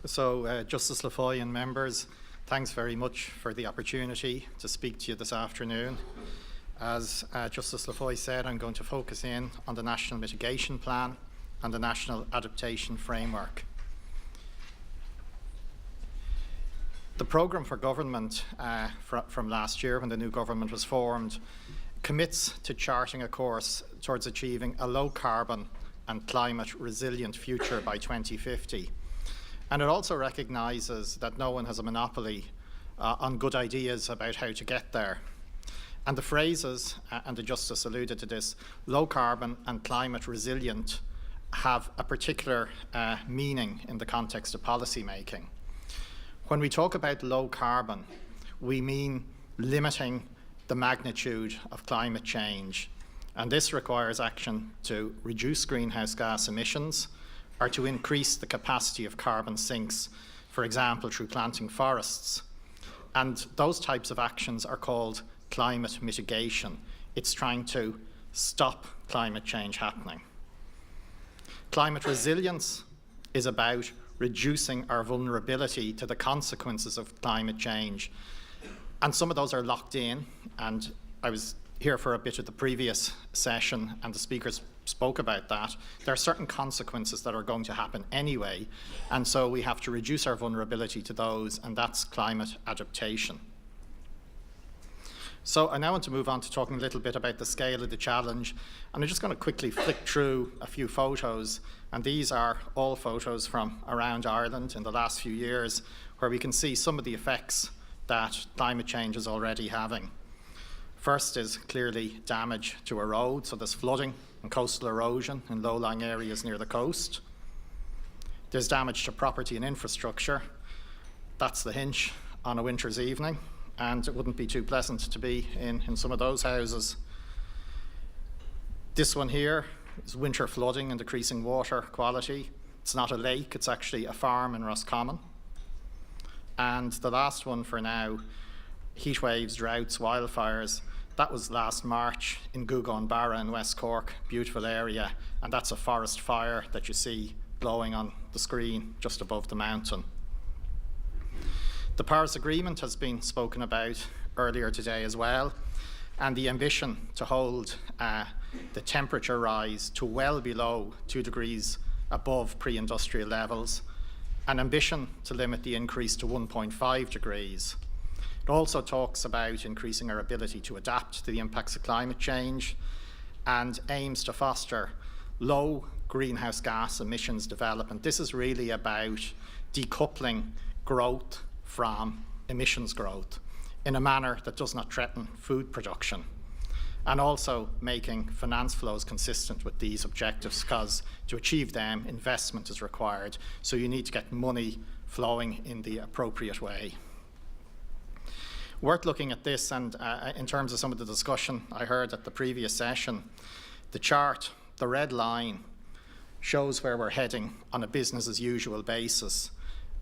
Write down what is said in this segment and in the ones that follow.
Justice Lafoy and members, thanks very much for the opportunity to speak to you this afternoon. As Justice Lafoy said, I'm going to focus in on the National Mitigation Plan and the National Adaptation Framework. The programme for government from last year, when the new government was formed, commits to charting a course towards achieving a low-carbon and climate-resilient future by 2050. And it also recognises that no one has a monopoly on good ideas about how to get there. And the phrases, and the Justice alluded to this, low carbon and climate resilient, have a particular meaning in the context of policy making. When we talk about low carbon, we mean limiting the magnitude of climate change. And this requires action to reduce greenhouse gas emissions, or to increase the capacity of carbon sinks, for example, through planting forests. And those types of actions are called climate mitigation. It's trying to stop climate change happening. Climate resilience is about reducing our vulnerability to the consequences of climate change. And some of those are locked in, and I was here for a bit of the previous session, and the speakers spoke about that. There are certain consequences that are going to happen anyway, and so we have to reduce our vulnerability to those, and that's climate adaptation. So I now want to move on to talking a little bit about the scale of the challenge, and I'm just going to quickly flick through a few photos, and these are all photos from around Ireland in the last few years, where we can see some of the effects that climate change is already having. First is clearly damage to a road, so there's flooding and coastal erosion in low-lying areas near the coast. There's damage to property and infrastructure. That's the Hinch on a winter's evening, and it wouldn't be too pleasant to be in some of those houses. This one here is winter flooding and decreasing water quality. It's not a lake, it's actually a farm in Roscommon. And the last one for now, heat waves, droughts, wildfires. That was last March in Gougane Barra in West Cork, beautiful area, and that's a forest fire that you see glowing on the screen just above the mountain. The Paris Agreement has been spoken about earlier today as well, and the ambition to hold the temperature rise to well below 2 degrees above pre-industrial levels, an ambition to limit the increase to 1.5 degrees. It also talks about increasing our ability to adapt to the impacts of climate change and aims to foster low greenhouse gas emissions development. This is really about decoupling growth from emissions growth in a manner that does not threaten food production, and also making finance flows consistent with these objectives, because to achieve them, investment is required. So you need to get money flowing in the appropriate way. Worth looking at this, and in terms of some of the discussion I heard at the previous session, the chart, the red line, shows where we're heading on a business as usual basis.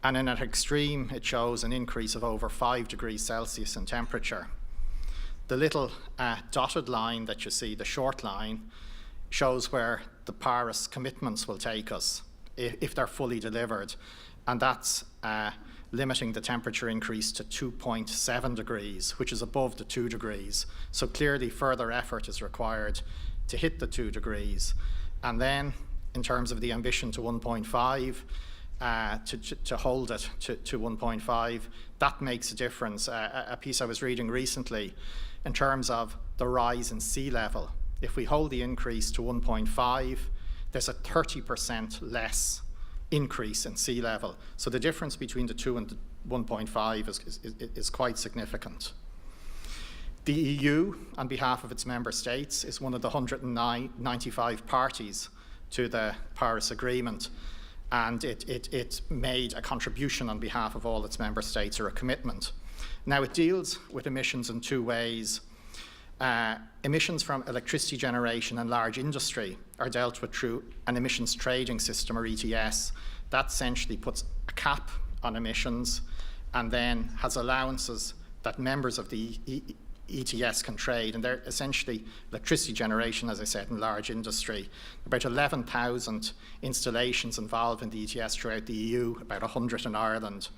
And in an extreme, it shows an increase of over 5 degrees Celsius in temperature. The little dotted line that you see, the short line, shows where the Paris commitments will take us if they're fully delivered. And that's limiting the temperature increase to 2.7 degrees, which is above the 2 degrees. So clearly further effort is required to hit the 2 degrees. And then in terms of the ambition to 1.5, to hold it to 1.5, that makes a difference. A piece I was reading recently in terms of the rise in sea level. If we hold the increase to 1.5, there's a 30% less increase in sea level. So the difference between the 2 and the 1.5 is quite significant. The EU, on behalf of its member states, is one of the 195 parties to the Paris Agreement, and it made a contribution on behalf of all its member states, or a commitment. Now, it deals with emissions in two ways. Emissions from electricity generation and large industry are dealt with through an emissions trading system, or ETS. That essentially puts a cap on emissions and then has allowances that members of the ETS can trade, and they're essentially electricity generation, as I said, in large industry. About 11,000 installations involved in the ETS throughout the EU, about 100 in Ireland.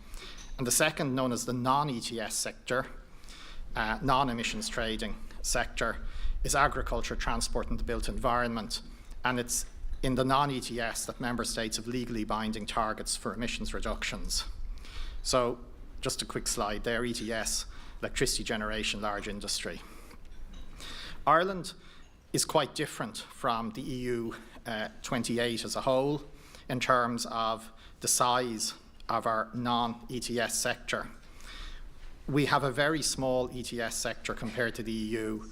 And the second, known as the non-ETS sector, non-emissions trading sector, is agriculture, transport and the built environment. And it's in the non-ETS that member states have legally binding targets for emissions reductions. So just a quick slide there, ETS, electricity generation, large industry. Ireland is quite different from the EU 28 as a whole in terms of the size of our non-ETS sector. We have a very small ETS sector compared to the EU,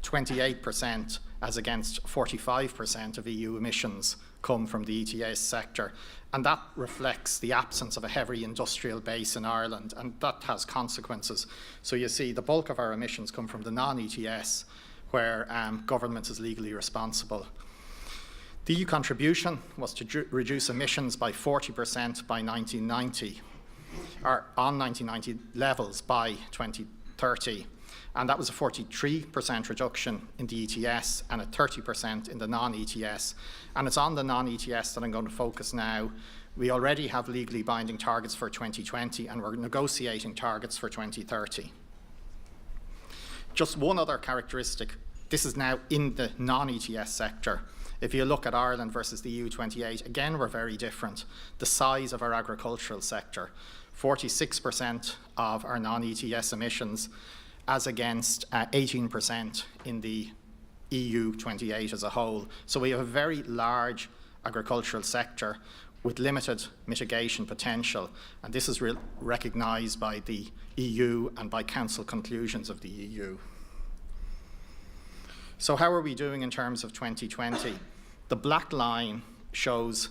28% as against 45% of EU emissions come from the ETS sector. And that reflects the absence of a heavy industrial base in Ireland, and that has consequences. So you see the bulk of our emissions come from the non-ETS, where government is legally responsible. The EU contribution was to reduce emissions by 40% by 1990, or on 1990 levels by 2030. And that was a 43% reduction in the ETS and a 30% in the non-ETS. And it's on the non-ETS that I'm going to focus now. We already have legally binding targets for 2020, and we're negotiating targets for 2030. Just one other characteristic, this is now in the non-ETS sector. If you look at Ireland versus the EU 28, again, we're very different. The size of our agricultural sector, 46% of our non-ETS emissions, as against 18% in the EU 28 as a whole. So we have a very large agricultural sector with limited mitigation potential, and this is recognised by the EU and by Council conclusions of the EU. So how are we doing in terms of 2020? The black line shows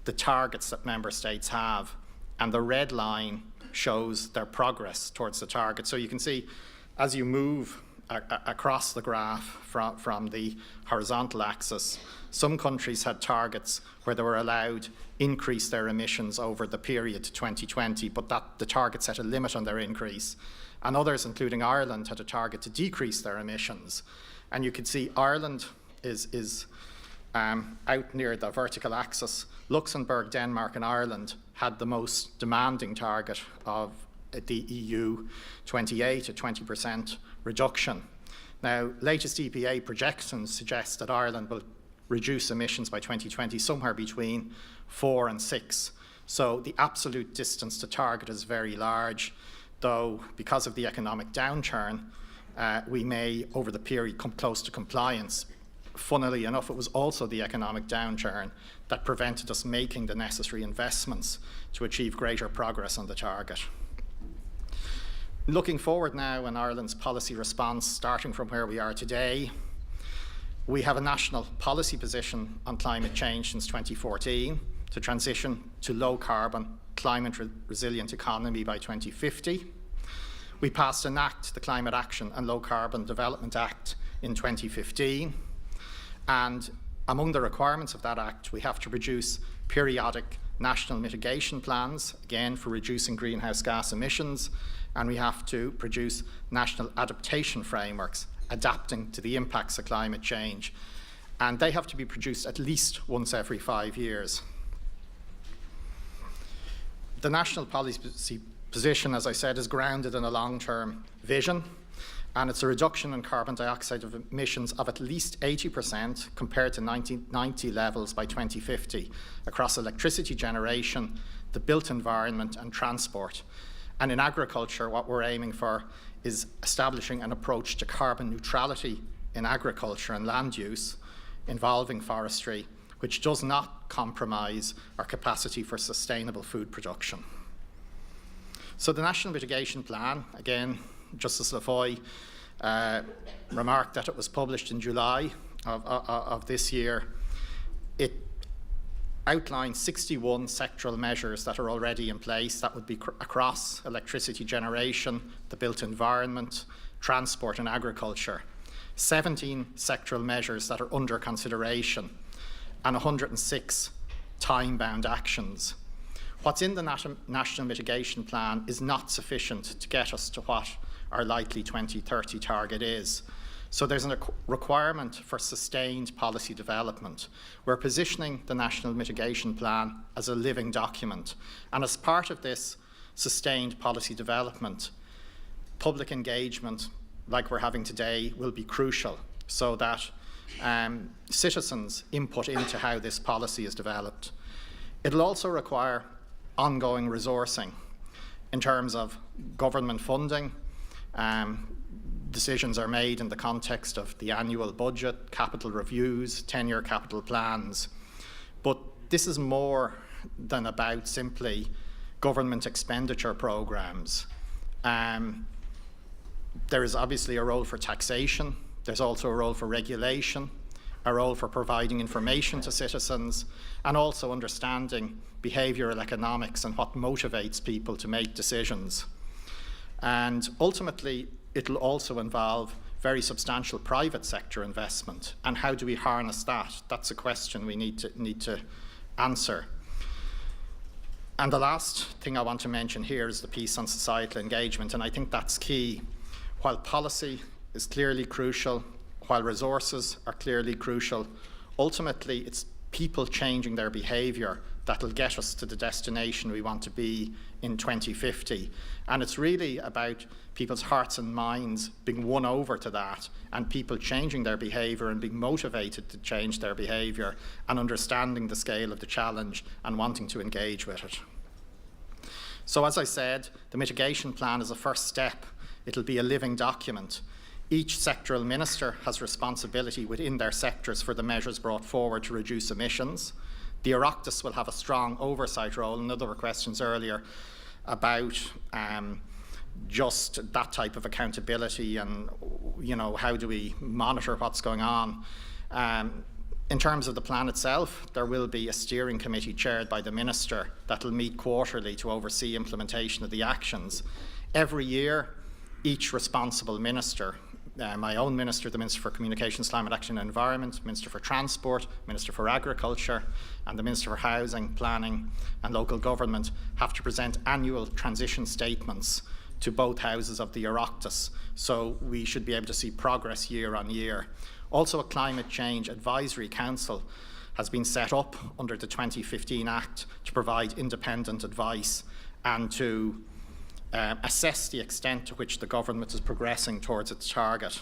the targets that member states have, and the red line shows their progress towards the target. So you can see as you move across the graph from the horizontal axis, some countries had targets where they were allowed increase their emissions over the period to 2020, but the target set a limit on their increase. And others, including Ireland, had a target to decrease their emissions. And you can see Ireland is out near the vertical axis. Luxembourg, Denmark and Ireland had the most demanding target of the EU 28, a 20% reduction. Now, latest EPA projections suggest that Ireland will reduce emissions by 2020 somewhere between 4 and 6. So the absolute distance to target is very large, though because of the economic downturn, we may, over the period, come close to compliance. Funnily enough, it was also the economic downturn that prevented us making the necessary investments to achieve greater progress on the target. Looking forward now in Ireland's policy response, starting from where we are today, we have a national policy position on climate change since 2014 to transition to low carbon, climate resilient economy by 2050. We passed an act, the Climate Action and Low Carbon Development Act, in 2015. And among the requirements of that act, we have to produce periodic national mitigation plans, again for reducing greenhouse gas emissions, and we have to produce national adaptation frameworks, adapting to the impacts of climate change. And they have to be produced at least once every 5 years. The national policy position, as I said, is grounded in a long-term vision, and it's a reduction in carbon dioxide emissions of at least 80% compared to 1990 levels by 2050 across electricity generation, the built environment and transport. And in agriculture, what we're aiming for is establishing an approach to carbon neutrality in agriculture and land use involving forestry, which does not compromise our capacity for sustainable food production. So the National Mitigation Plan, again, Justice Lafoy remarked that it was published in July of this year. It outlines 61 sectoral measures that are already in place. That would be across electricity generation, the built environment, transport and agriculture. 17 sectoral measures that are under consideration and 106 time-bound actions. What's in the National Mitigation Plan is not sufficient to get us to what our likely 2030 target is. So there's a requirement for sustained policy development. We're positioning the National Mitigation Plan as a living document. And as part of this sustained policy development, public engagement, like we're having today, will be crucial so that citizens input into how this policy is developed. It'll also require ongoing resourcing in terms of government funding. Decisions are made in the context of the annual budget, capital reviews, 10-year capital plans. But this is more than about simply government expenditure programs. There is obviously a role for taxation. There's also a role for regulation, a role for providing information to citizens, and also understanding behavioural economics and what motivates people to make decisions. And ultimately, it'll also involve very substantial private sector investment. And how do we harness that? That's a question we need to answer. And the last thing I want to mention here is the piece on societal engagement, and I think that's key. While policy is clearly crucial, while resources are clearly crucial, ultimately it's people changing their behaviour that'll get us to the destination we want to be in 2050. And it's really about people's hearts and minds being won over to that, and people changing their behaviour and being motivated to change their behaviour and understanding the scale of the challenge and wanting to engage with it. So as I said, the mitigation plan is a first step. It'll be a living document. Each sectoral minister has responsibility within their sectors for the measures brought forward to reduce emissions. The Oireachtas will have a strong oversight role, and there were questions earlier about just that type of accountability and, you know, how do we monitor what's going on. In terms of the plan itself, there will be a steering committee chaired by the minister that will meet quarterly to oversee implementation of the actions. Every year, each responsible minister, my own minister, the Minister for Communications, Climate Action and Environment, Minister for Transport, Minister for Agriculture, and the Minister for Housing, Planning and Local Government, have to present annual transition statements to both houses of the Oireachtas, so we should be able to see progress year on year. Also, a Climate Change Advisory Council has been set up under the 2015 Act to provide independent advice and to assess the extent to which the government is progressing towards its target.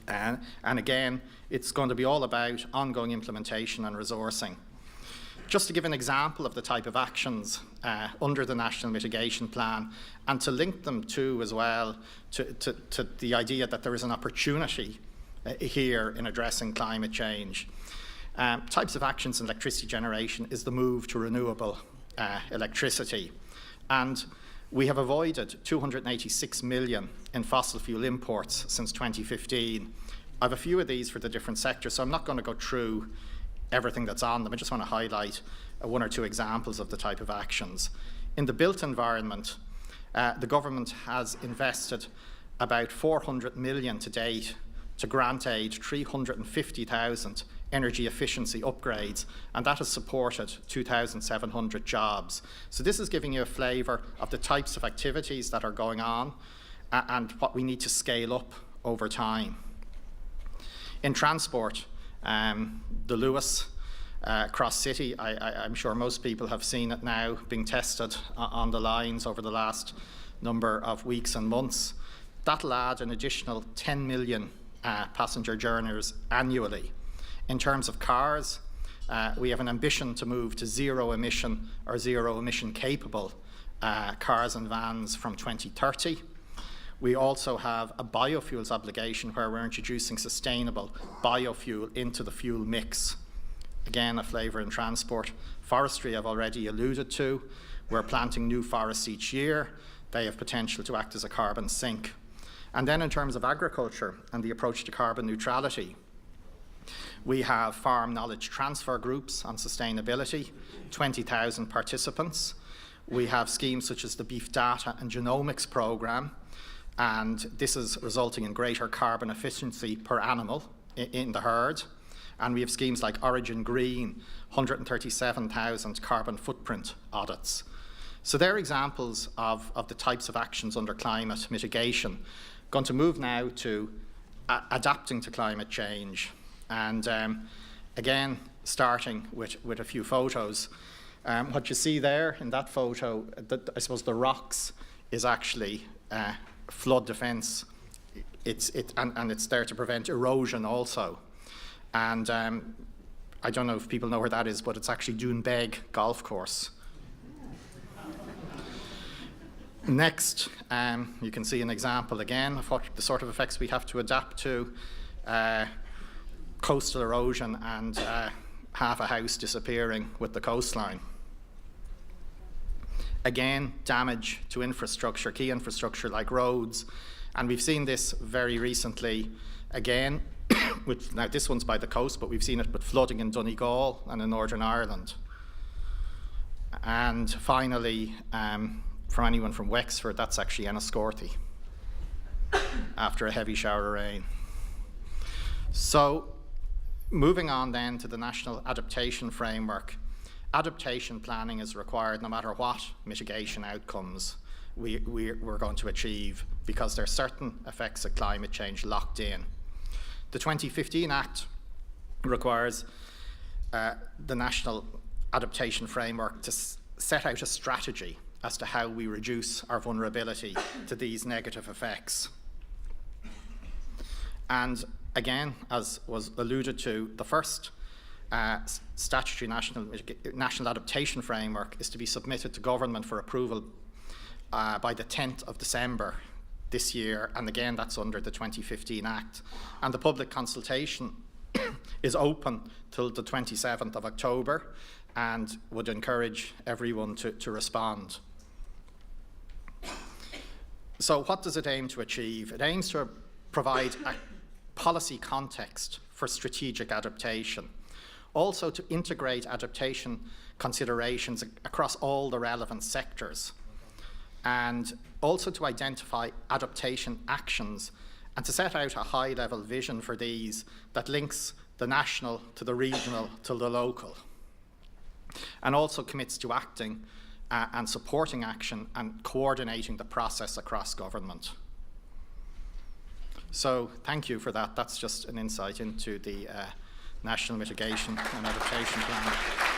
And again, it's going to be all about ongoing implementation and resourcing. Just to give an example of the type of actions under the National Mitigation Plan, and to link them to as well to the idea that there is an opportunity here in addressing climate change. Types of actions in electricity generation is the move to renewable electricity. And we have avoided 286 million in fossil fuel imports since 2015. I have a few of these for the different sectors, so I'm not going to go through everything that's on them. I just want to highlight one or two examples of the type of actions. In the built environment, the government has invested about 400 million to date to grant aid 350,000 energy efficiency upgrades, and that has supported 2,700 jobs. So this is giving you a flavour of the types of activities that are going on and what we need to scale up over time. In transport, the Lewis Cross City, I'm sure most people have seen it now being tested on the lines over the last number of weeks and months. That'll add an additional 10 million passenger journeys annually. In terms of cars, we have an ambition to move to zero emission or zero emission capable cars and vans from 2030. We also have a biofuels obligation where we're introducing sustainable biofuel into the fuel mix. Again, a flavour in transport. Forestry I've already alluded to. We're planting new forests each year. They have potential to act as a carbon sink. And then in terms of agriculture and the approach to carbon neutrality, we have farm knowledge transfer groups on sustainability, 20,000 participants. We have schemes such as the Beef Data and Genomics Programme, and this is resulting in greater carbon efficiency per animal in the herd. And we have schemes like Origin Green, 137,000 carbon footprint audits. So they're examples of the types of actions under climate mitigation. Going to move now to adapting to climate change. And again, starting with a few photos. What you see there in that photo, I suppose the rocks is actually flood defence. And it's there to prevent erosion also. And I don't know if people know where that is, but it's actually Doonbeg Golf Course. Next, you can see an example again of what the sort of effects we have to adapt to. Coastal erosion and half a house disappearing with the coastline. Again, damage to infrastructure, key infrastructure like roads. And we've seen this very recently again, now this one's by the coast, but we've seen it with flooding in Donegal and in Northern Ireland. And finally, for anyone from Wexford, that's actually Enniscorthy after a heavy shower of rain. So moving on then to the National Adaptation Framework. Adaptation planning is required no matter what mitigation outcomes we're going to achieve, because there are certain effects of climate change locked in. The 2015 Act requires the National Adaptation Framework to set out a strategy as to how we reduce our vulnerability to these negative effects. And again, as was alluded to, the first statutory national adaptation framework is to be submitted to government for approval by the 10th of December this year, and again that's under the 2015 Act. And the public consultation is open till the 27th of October and would encourage everyone to respond. So what does it aim to achieve? It aims to provide a policy context for strategic adaptation, also to integrate adaptation considerations across all the relevant sectors, and also to identify adaptation actions and to set out a high-level vision for these that links the national to the regional to the local, and also commits to acting and supporting action and coordinating the process across government. So thank you for that. That's just an insight into the National Mitigation and Adaptation Plan.